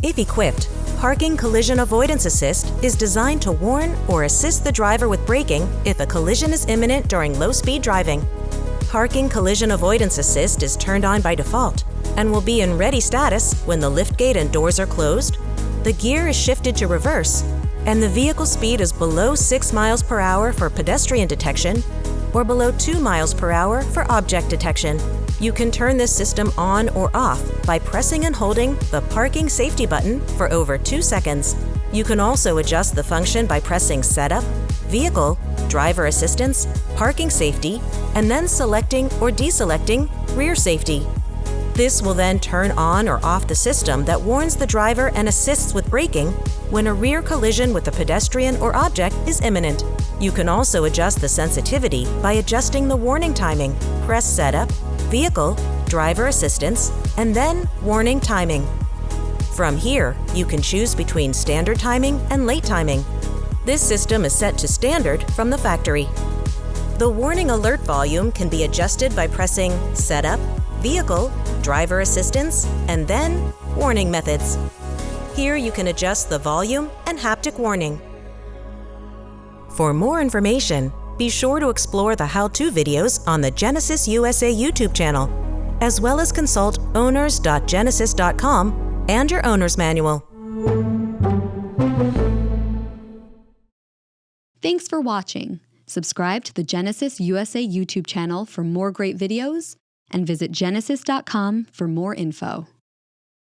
If equipped, Parking Collision Avoidance Assist is designed to warn or assist the driver with braking if a collision is imminent during low-speed driving. Parking Collision Avoidance Assist is turned on by default and will be in ready status when the liftgate and doors are closed, the gear is shifted to reverse, and the vehicle speed is below 6 miles per hour for pedestrian detection or below 2 miles per hour for object detection. You can turn this system on or off by pressing and holding the parking safety button for over 2 seconds. You can also adjust the function by pressing Setup, Vehicle, Driver Assistance, Parking Safety, and then selecting or deselecting Rear Safety. This will then turn on or off the system that warns the driver and assists with braking when a rear collision with a pedestrian or object is imminent. You can also adjust the sensitivity by adjusting the warning timing. Press Setup, Vehicle, Driver Assistance, and then Warning Timing. From here, you can choose between standard timing and late timing. This system is set to standard from the factory. The warning alert volume can be adjusted by pressing Setup, Vehicle, Driver Assistance, and then Warning Methods. Here you can adjust the volume and haptic warning. For more information, be sure to explore the how-to videos on the Genesis USA YouTube channel, as well as consult owners.genesis.com and your owner's manual. Thanks for watching. Subscribe to the Genesis USA YouTube channel for more great videos, and visit genesis.com for more info.